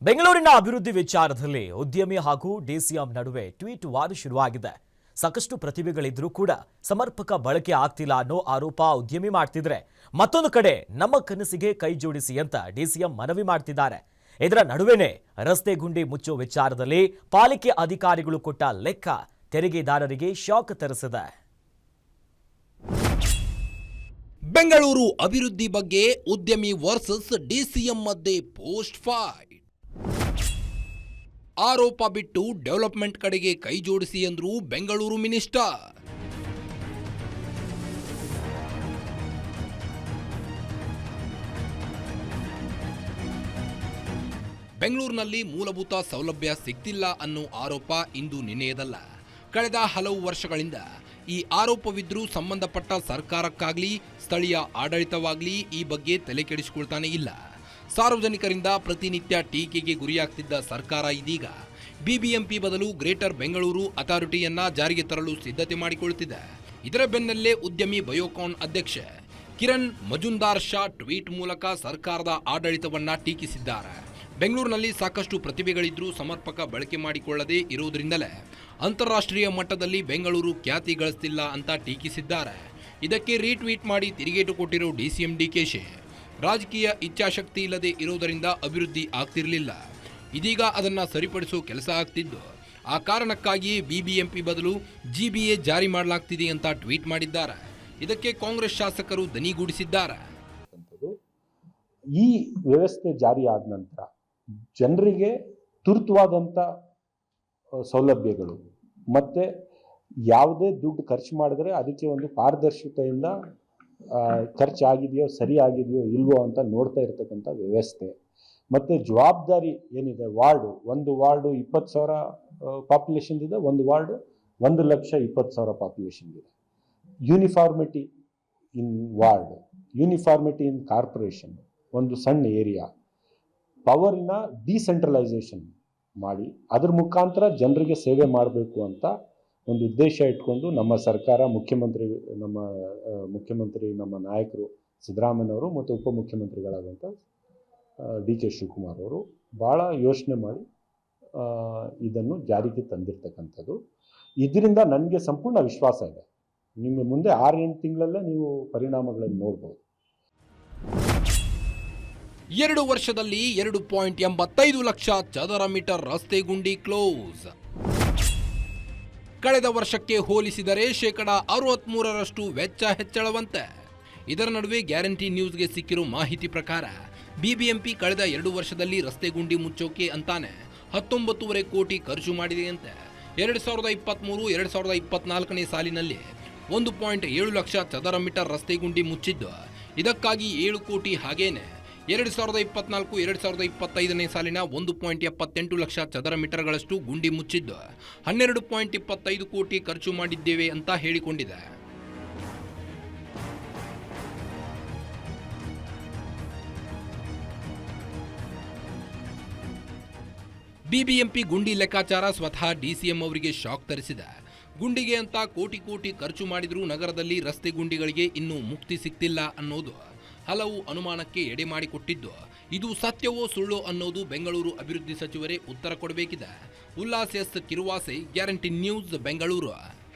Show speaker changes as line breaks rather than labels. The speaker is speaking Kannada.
ಬೆಂಗಳೂರಿನ ಅಭಿವೃದ್ಧಿ ವಿಚಾರದಲ್ಲಿ ಉದ್ಯಮಿ ಹಾಗೂ ಡಿಸಿಎಂ ನಡುವೆ ಟ್ವೀಟ್ ವಾರ್ ಶುರುವಾಗಿದೆ. ಸಾಕಷ್ಟು ಪ್ರತಿಭೆಗಳಿದ್ರೂ ಕೂಡ ಸಮರ್ಪಕ ಬಳಕೆ ಆಗ್ತಿಲ್ಲ ಅನ್ನೋ ಆರೋಪ ಉದ್ಯಮಿ ಮಾಡ್ತಿದ್ರೆ, ಮತ್ತೊಂದು ಕಡೆ ನಮ್ಮ ಕನಸಿಗೆ ಕೈ ಜೋಡಿಸಿ ಅಂತ ಡಿಸಿಎಂ ಮನವಿ ಮಾಡ್ತಿದ್ದಾರೆ. ಇದರ ನಡುವೆನೇ ರಸ್ತೆ ಗುಂಡಿ ಮುಚ್ಚೋ ವಿಚಾರದಲ್ಲಿ ಪಾಲಿಕೆ ಅಧಿಕಾರಿಗಳು ಕೊಟ್ಟ ಲೆಕ್ಕ ತೆರಿಗೆದಾರರಿಗೆ ಶಾಕ್ ತರಿಸಿದೆ.
ಬೆಂಗಳೂರು ಅಭಿವೃದ್ಧಿ ಬಗ್ಗೆ ಉದ್ಯಮಿ ವರ್ಸಸ್ ಡಿಸಿಎಂ ಮಧ್ಯೆ ಪೋಸ್ಟ್ ಫೈಟ್. ಆರೋಪ ಬಿಟ್ಟು ಡೆವಲಪ್ಮೆಂಟ್ ಕಡೆಗೆ ಕೈ ಜೋಡಿಸಿ ಎಂದ್ರು ಬೆಂಗಳೂರು ಮಿನಿಸ್ಟರ್. ಬೆಂಗಳೂರಿನಲ್ಲಿ ಮೂಲಭೂತ ಸೌಲಭ್ಯ ಸಿಗ್ತಿಲ್ಲ ಅನ್ನೋ ಆರೋಪ ಇಂದು ನಿನ್ನೆಯದಲ್ಲ. ಕಳೆದ ಹಲವು ವರ್ಷಗಳಿಂದ ಈ ಆರೋಪವಿದ್ರೂ ಸಂಬಂಧಪಟ್ಟ ಸರ್ಕಾರಕ್ಕಾಗ್ಲಿ ಸ್ಥಳೀಯ ಆಡಳಿತವಾಗ್ಲಿ ಈ ಬಗ್ಗೆ ತಲೆ ಕೆಡಿಸಿಕೊಳ್ತಾನೆ ಇಲ್ಲ. ಸಾರ್ವಜನಿಕರಿಂದ ಪ್ರತಿನಿತ್ಯ ಟೀಕೆಗೆ ಗುರಿಯಾಗ್ತಿದ್ದ ಸರ್ಕಾರ ಇದೀಗ ಬಿಬಿಎಂಪಿ ಬದಲು ಗ್ರೇಟರ್ ಬೆಂಗಳೂರು ಅಥಾರಿಟಿಯನ್ನ ಜಾರಿಗೆ ತರಲು ಸಿದ್ಧತೆ ಮಾಡಿಕೊಳ್ಳುತ್ತಿದೆ. ಇದರ ಬೆನ್ನಲ್ಲೇ ಉದ್ಯಮಿ ಬಯೋಕಾನ್ ಅಧ್ಯಕ್ಷ ಕಿರಣ್ ಮಜುಂದಾರ್ ಶಾ ಟ್ವೀಟ್ ಮೂಲಕ ಸರ್ಕಾರದ ಆಡಳಿತವನ್ನ ಟೀಕಿಸಿದ್ದಾರೆ. ಬೆಂಗಳೂರಿನಲ್ಲಿ ಸಾಕಷ್ಟು ಪ್ರತಿಭೆಗಳಿದ್ರೂ ಸಮರ್ಪಕ ಬಳಕೆ ಮಾಡಿಕೊಳ್ಳದೇ ಇರುವುದರಿಂದಲೇ ಅಂತಾರಾಷ್ಟ್ರೀಯ ಮಟ್ಟದಲ್ಲಿ ಬೆಂಗಳೂರು ಖ್ಯಾತಿ ಗಳಿಸ್ತಿಲ್ಲ ಅಂತ ಟೀಕಿಸಿದ್ದಾರೆ. ಇದಕ್ಕೆ ರೀಟ್ವೀಟ್ ಮಾಡಿ ತಿರುಗೇಟು ಕೊಟ್ಟಿರೋ ಡಿಸಿಎಂ ಡಿಕೆಶಿ, ರಾಜಕೀಯ ಇಚ್ಛಾಶಕ್ತಿ ಇಲ್ಲದೆ ಇರುವುದರಿಂದ ಅಭಿವೃದ್ಧಿ ಆಗ್ತಿರಲಿಲ್ಲ, ಇದೀಗ ಅದನ್ನ ಸರಿಪಡಿಸೋ ಕೆಲಸ ಆಗ್ತಿದ್ದು, ಆ ಕಾರಣಕ್ಕಾಗಿಯೇ ಬಿಬಿಎಂಪಿ ಬದಲು ಜಿಬಿಎ ಜಾರಿ ಮಾಡಲಾಗ್ತಿದೆ ಅಂತ ಟ್ವೀಟ್ ಮಾಡಿದ್ದಾರೆ. ಇದಕ್ಕೆ ಕಾಂಗ್ರೆಸ್ ಶಾಸಕರು ದನಿಗೂಡಿಸಿದ್ದಾರೆ.
ಈ ವ್ಯವಸ್ಥೆ ಜಾರಿ ಆದ ನಂತರ ಜನರಿಗೆ ತುರ್ತುವಾದಂಥ ಸೌಲಭ್ಯಗಳು ಮತ್ತೆ ಯಾವುದೇ ದುಡ್ಡು ಖರ್ಚು ಮಾಡಿದ್ರೆ ಅದಕ್ಕೆ ಒಂದು ಪಾರದರ್ಶಕತೆಯಿಂದ ಖರ್ಚಾಗಿದೆಯೋ ಸರಿಯಾಗಿದೆಯೋ ಇಲ್ವೋ ಅಂತ ನೋಡ್ತಾ ಇರ್ತಕ್ಕಂಥ ವ್ಯವಸ್ಥೆ ಮತ್ತು ಜವಾಬ್ದಾರಿ ಏನಿದೆ. ಒಂದು ವಾರ್ಡು 20,000 ಪಾಪ್ಯುಲೇಷನ್ ಇದೆ, ಒಂದು ವಾರ್ಡು 1,20,000 ಪಾಪ್ಯುಲೇಷನ್ ಇದೆ. ಯೂನಿಫಾರ್ಮಿಟಿ ಇನ್ ವಾರ್ಡ್, ಯೂನಿಫಾರ್ಮಿಟಿ ಇನ್ ಕಾರ್ಪೊರೇಷನ್, ಒಂದು ಸಣ್ಣ ಏರಿಯಾ, ಪವರಿನ ಡಿಸೆಂಟ್ರಲೈಸೇಷನ್ ಮಾಡಿ ಅದ್ರ ಮುಖಾಂತರ ಜನರಿಗೆ ಸೇವೆ ಮಾಡಬೇಕು ಅಂತ ಒಂದು ಉದ್ದೇಶ ಇಟ್ಕೊಂಡು ನಮ್ಮ ಸರ್ಕಾರ, ಮುಖ್ಯಮಂತ್ರಿ ನಮ್ಮ ನಾಯಕರು ಸಿದ್ದರಾಮಯ್ಯನವರು ಮತ್ತು ಉಪಮುಖ್ಯಮಂತ್ರಿಗಳಾದಂಥ ಡಿ.ಕೆ. ಶಿವಕುಮಾರ್ ಅವರು ಭಾಳ ಯೋಚನೆ ಮಾಡಿ ಇದನ್ನು ಜಾರಿಗೆ ತಂದಿರ್ತಕ್ಕಂಥದ್ದು. ಇದರಿಂದ ನನಗೆ ಸಂಪೂರ್ಣ ವಿಶ್ವಾಸ ಇದೆ. ನಿಮಗೆ ಮುಂದೆ 6-8 ತಿಂಗಳಲ್ಲೇ ನೀವು ಪರಿಣಾಮಗಳನ್ನು ನೋಡ್ಬೋದು.
2 ವರ್ಷದಲ್ಲಿ 2.85 ಲಕ್ಷ ಚದರ ಮೀಟರ್ ರಸ್ತೆ ಗುಂಡಿ ಕ್ಲೋಸ್. ಕಳೆದ ವರ್ಷಕ್ಕೆ ಹೋಲಿಸಿದರೆ 63% ವೆಚ್ಚ ಹೆಚ್ಚಳವಂತೆ. ಇದರ ನಡುವೆ ಗ್ಯಾರಂಟಿ ನ್ಯೂಸ್ಗೆ ಸಿಕ್ಕಿರೋ ಮಾಹಿತಿ ಪ್ರಕಾರ ಬಿಬಿಎಂಪಿ ಕಳೆದ 2 ವರ್ಷದಲ್ಲಿ ರಸ್ತೆ ಗುಂಡಿ ಮುಚ್ಚೋಕೆ ಅಂತಾನೆ 19.5 ಕೋಟಿ ಖರ್ಚು ಮಾಡಿದೆಯಂತೆ. 2023-2024 ಸಾಲಿನಲ್ಲಿ 1.7 ಲಕ್ಷ ಚದರ ಮೀಟರ್ ರಸ್ತೆ ಗುಂಡಿ ಮುಚ್ಚಿದ್ದು, ಇದಕ್ಕಾಗಿ 7 ಕೋಟಿ, ಹಾಗೇನೆ 2024-2025 ಸಾಲಿನ 1.78 ಲಕ್ಷ ಚದರ ಮೀಟರ್ಗಳಷ್ಟು ಗುಂಡಿ ಮುಚ್ಚಿದ್ದು 12.25 ಕೋಟಿ ಖರ್ಚು ಮಾಡಿದ್ದೇವೆ ಅಂತ ಹೇಳಿಕೊಂಡಿದೆ. ಬಿಬಿಎಂಪಿ ಗುಂಡಿ ಲೆಕ್ಕಾಚಾರ ಸ್ವತಃ ಡಿಸಿಎಂ ಅವರಿಗೆ ಶಾಕ್ ತರಿಸಿದೆ. ಗುಂಡಿಗೆ ಅಂತ ಕೋಟಿ ಖರ್ಚು ಮಾಡಿದ್ರೂ ನಗರದಲ್ಲಿ ರಸ್ತೆ ಗುಂಡಿಗಳಿಗೆ ಇನ್ನೂ ಮುಕ್ತಿ ಸಿಗ್ತಿಲ್ಲ ಅನ್ನೋದು ಹಲವು ಅನುಮಾನಕ್ಕೆ ಎಡೆ ಮಾಡಿಕೊಟ್ಟಿದ್ದು, ಇದು ಸತ್ಯವೋ ಸುಳ್ಳೋ ಅನ್ನೋದು ಬೆಂಗಳೂರು ಅಭಿವೃದ್ಧಿ ಸಚಿವರೇ ಉತ್ತರ ಕೊಡಬೇಕಿದೆ. Ullas S Kiruvase, guarantee news, Bengaluru.